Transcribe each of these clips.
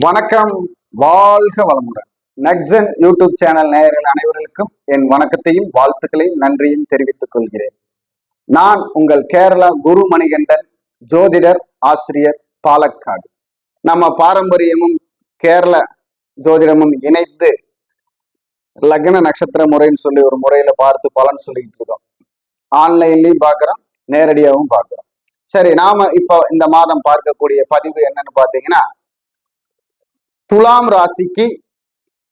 வணக்கம், வாழ்க வளமுடன். நக்சன் யூடியூப் சேனல் நேயர்கள் அனைவர்களுக்கும் என் வணக்கத்தையும் வாழ்த்துக்களையும் நன்றியும் தெரிவித்துக் கொள்கிறேன். நான் உங்கள் கேரளா குரு மணிகண்டன், ஜோதிடர், ஆசிரியர், பாலக்காடு. நம்ம பாரம்பரியமும் கேரள ஜோதிடமும் இணைத்து லக்ன நட்சத்திர முறைன்னு சொல்லி ஒரு முறையில பார்த்து பலன் சொல்லிட்டு இருக்கோம். ஆன்லைன்லயும் பார்க்குறோம், நேரடியாகவும் பார்க்குறோம். சரி, நாம இப்போ இந்த மாதம் பார்க்கக்கூடிய பதிவு என்னன்னு பார்த்தீங்கன்னா, துலாம் ராசிக்கு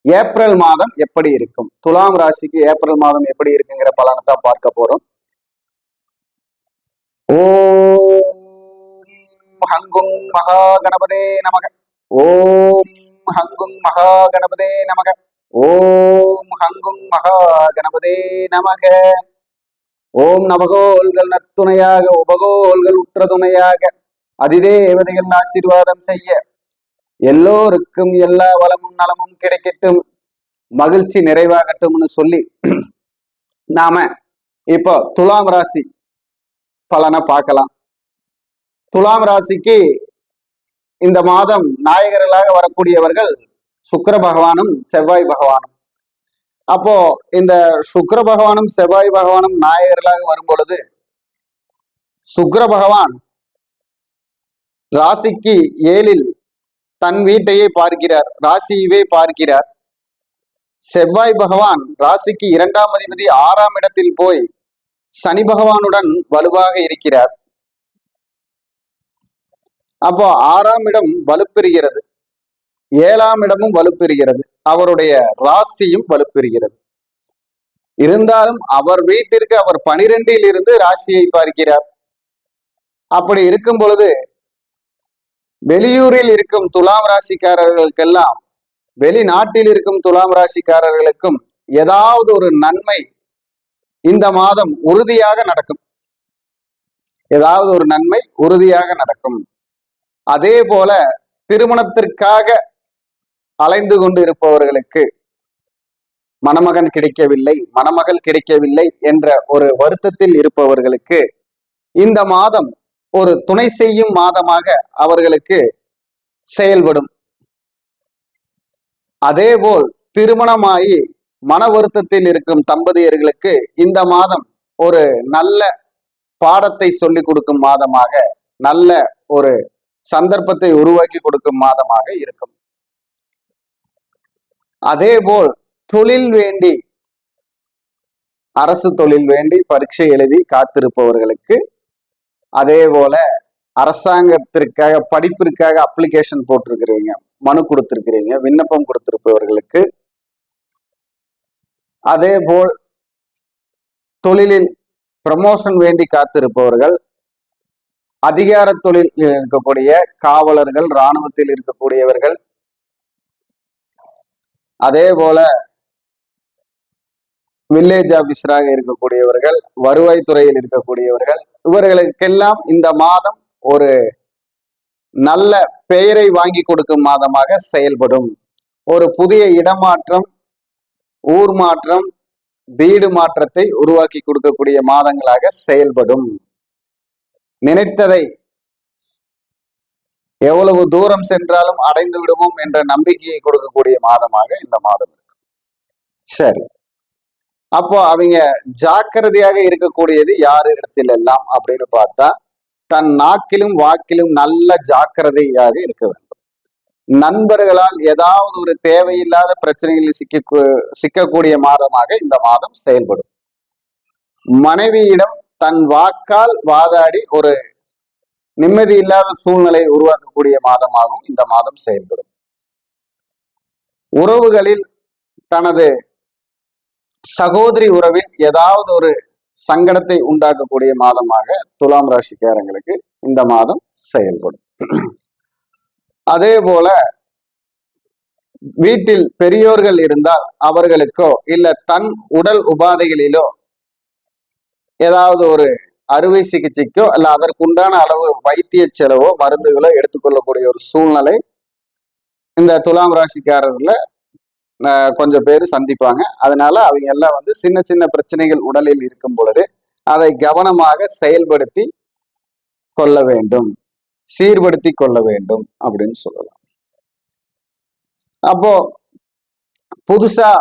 ஏப்ரல் மாதம் எப்படி இருக்கும், துலாம் ராசிக்கு ஏப்ரல் மாதம் எப்படி இருக்குங்கிற பலனை தான் பார்க்க போறோம். ஓம் ஹங்குங் மகா கணபதே நமக. ஓம் ஹங்குங் மகா கணபதே நமக. ஓம் ஹங்குங் மகா கணபதே நமக. ஓம் நவகோள்கள் நற்துணையாக, உபகோள்கள் உற்ற துணையாக, அதிதேவதைகள் ஆசீர்வாதம் செய்ய, எல்லோருக்கும் எல்லா வளமும் நலமும் கிடைக்கட்டும், மகிழ்ச்சி நிறைவாகட்டும்னு சொல்லி நாம இப்போ துலாம் ராசி பலனை பார்க்கலாம். துலாம் ராசிக்கு இந்த மாதம் நாயகர்களாக வரக்கூடியவர்கள் சுக்கிர பகவானும் செவ்வாய் பகவானும். அப்போ இந்த சுக்கிர பகவானும் செவ்வாய் பகவானும் நாயகர்களாக வரும் பொழுது, சுக்கிர பகவான் ராசிக்கு 7ல் தன் வீட்டையே பார்க்கிறார், ராசியவே பார்க்கிறார். செவ்வாய் பகவான் ராசிக்கு 2ஆம் அதிபதி 6ஆம் இடத்தில் போய் சனி பகவானுடன் வலுவாக இருக்கிறார். அப்போ 6ஆம் இடம் வலுப்பெறுகிறது, 7ஆம் இடமும் வலுப்பெறுகிறது, அவருடைய ராசியும் வலுப்பெறுகிறது. இருந்தாலும் அவர் வீட்டிற்கு அவர் 12ல் இருந்து ராசியை பார்க்கிறார். அப்படி இருக்கும் பொழுது வெளியூரில் இருக்கும் துலாம் ராசிக்காரர்களுக்கெல்லாம், வெளிநாட்டில் இருக்கும் துலாம் ராசிக்காரர்களுக்கும் ஏதாவது ஒரு நன்மை இந்த மாதம் உறுதியாக நடக்கும். ஏதாவது ஒரு நன்மை உறுதியாக நடக்கும். அதே போல திருமணத்திற்காக அலைந்து கொண்டு இருப்பவர்களுக்கு மணமகன் கிடைக்கவில்லை, மணமகள் கிடைக்கவில்லை என்ற ஒரு வருத்தத்தில் இருப்பவர்களுக்கு இந்த மாதம் ஒரு துணை செய்யும் மாதமாக அவர்களுக்கு செயல்படும். அதேபோல் திருமணமாகி மன வருத்தத்தில் இருக்கும் தம்பதியர்களுக்கு இந்த மாதம் ஒரு நல்ல பாடத்தை சொல்லிக் கொடுக்கும் மாதமாக, நல்ல ஒரு சந்தர்ப்பத்தை உருவாக்கி கொடுக்கும் மாதமாக இருக்கும். அதேபோல் தொழில் வேண்டி, அரசு தொழில் வேண்டி பரீட்சை எழுதி காத்திருப்பவர்களுக்கு, அதே போல அரசாங்கத்திற்காக படிப்பிற்காக அப்ளிகேஷன் போட்டிருக்கிறீங்க, மனு கொடுத்திருக்கிறீங்க, விண்ணப்பம் கொடுத்திருப்பவர்களுக்கு, அதே போல் தொழிலில் ப்ரமோஷன் வேண்டி காத்திருப்பவர்கள், அதிகார தொழில் இருக்கக்கூடிய காவலர்கள், இராணுவத்தில் இருக்கக்கூடியவர்கள், அதே போல வில்லேஜ் ஆபீசராக இருக்கக்கூடியவர்கள், வருவாய்த்துறையில் இருக்கக்கூடியவர்கள், இவர்களுக்கெல்லாம் இந்த மாதம் ஒரு நல்ல பெயரை வாங்கி கொடுக்கும் மாதமாக செயல்படும். ஒரு புதிய இடமாற்றம், ஊர் மாற்றம், வீடு மாற்றத்தை உருவாக்கி கொடுக்கக்கூடிய மாதங்களாக செயல்படும். நினைத்ததை எவ்வளவு தூரம் சென்றாலும் அடைந்து விடுவோம் என்ற நம்பிக்கையை கொடுக்கக்கூடிய மாதமாக இந்த மாதம் இருக்கும். சரி, அப்போ அவங்க ஜாக்கிரதையாக இருக்கக்கூடியது யாரு இடத்தில் எல்லாம் அப்படின்னு பார்த்தா, தன் நாக்கிலும் வாக்கிலும் நல்ல ஜாக்கிரதையாக இருக்க வேண்டும். நண்பர்களால் ஏதாவது ஒரு தேவையில்லாத பிரச்சனைகளில் சிக்கக்கூடிய மாதமாக இந்த மாதம் செயல்படும். மனைவியிடம் தன் வாக்கால் வாதாடி ஒரு நிம்மதி இல்லாத சூழ்நிலை உருவாக்கக்கூடிய மாதமாகவும் இந்த மாதம் செயல்படும். உறவுகளில் தனது சகோதரி உறவில் ஏதாவது ஒரு சங்கடத்தை உண்டாக்கக்கூடிய மாதமாக துலாம் ராசிக்காரங்களுக்கு இந்த மாதம் செயல்படும். அதே போல வீட்டில் பெரியோர்கள் இருந்தால் அவர்களுக்கோ இல்ல தன் உடல் உபாதைகளிலோ ஏதாவது ஒரு அறுவை சிகிச்சைக்கோ அல்ல அதற்குண்டான அளவு வைத்திய செலவோ மருந்துகளோ எடுத்துக்கொள்ளக்கூடிய ஒரு சூழ்நிலை இந்த துலாம் ராசிக்காரர்ல கொஞ்சம் பேர் சந்திப்பாங்க. அதனால அவங்க எல்லாம் சின்ன சின்ன பிரச்சனைகள் உடலில் இருக்கும் பொழுது அதை கவனமாக செயல்படுத்தி கொள்ள வேண்டும், சீர்படுத்தி கொள்ள வேண்டும் அப்படின்னு சொல்லலாம். அப்போ புதுசா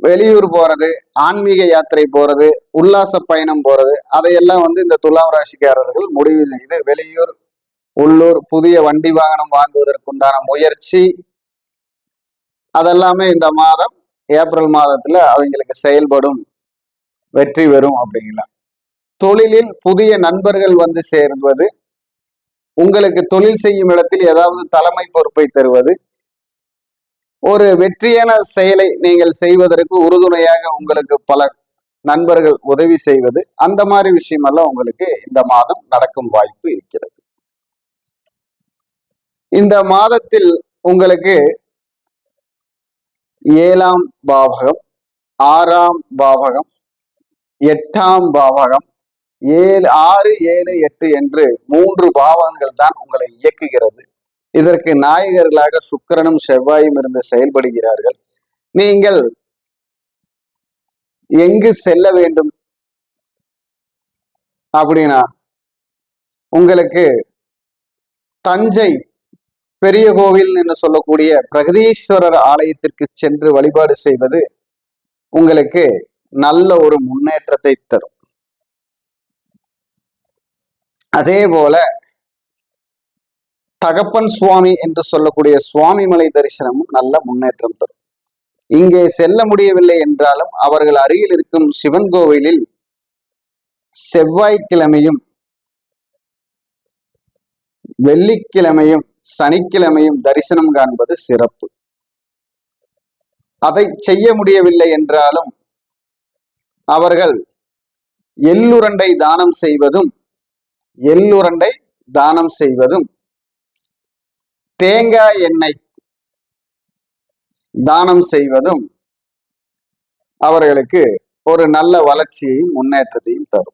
வெளியூர் போறது, ஆன்மீக யாத்திரை போறது, உல்லாச பயணம் போறது, அதையெல்லாம் இந்த துலாம் ராசிக்காரர்கள் முடிவு செய்து வெளியூர், உள்ளூர், புதிய வண்டி வாகனம் வாங்குவதற்குண்டான முயற்சி அதெல்லாமே இந்த மாதம் ஏப்ரல் மாதத்துல அவங்களுக்கு செயல்படும், வெற்றி பெறும் அப்படிங்களா. தொழிலில் புதிய நண்பர்கள் சேர்வது, உங்களுக்கு தொழில் செய்யும் இடத்தில் ஏதாவது தலைமை பொறுப்பை தருவது, ஒரு வெற்றியான செயலை நீங்கள் செய்வதற்கு உறுதுணையாக உங்களுக்கு பல நண்பர்கள் உதவி செய்வது, அந்த மாதிரி விஷயமெல்லாம் உங்களுக்கு இந்த மாதம் நடக்கும் வாய்ப்பு இருக்கிறது. இந்த மாதத்தில் உங்களுக்கு 7ஆம் பாவகம், 6ஆம் பாவகம், 8ஆம் பாவகம், 6, 7, 8 என்று 3 பாவகங்கள் தான் உங்களை இயக்குகிறது. இதற்கு நாயகர்களாக சுக்கிரனும் செவ்வாயும் இருந்து செயல்படுகிறார்கள். நீங்கள் எங்கு செல்ல வேண்டும் அப்படின்னா, உங்களுக்கு தஞ்சை பெரிய கோவில் என்று சொல்லக்கூடிய பிரகதீஸ்வரர் ஆலயத்திற்கு சென்று வழிபாடு செய்வது உங்களுக்கு நல்ல ஒரு முன்னேற்றத்தை தரும். அதே போல தகப்பன் சுவாமி என்று சொல்லக்கூடிய சுவாமி மலை தரிசனமும் நல்ல முன்னேற்றம் தரும். இங்கே செல்ல முடியவில்லை என்றாலும் அவர்கள் அருகில் இருக்கும் சிவன் கோவிலில் செவ்வாய்க்கிழமையும், வெள்ளிக்கிழமையும், சனிக்கிழமையும் தரிசனம் காண்பது சிறப்பு. அதை செய்ய முடியவில்லை என்றாலும் அவர்கள் எள்ளுரண்டை தானம் செய்வதும், தேங்காய் எண்ணெய் தானம் செய்வதும் அவர்களுக்கு ஒரு நல்ல வளர்ச்சியையும் முன்னேற்றத்தையும் தரும்.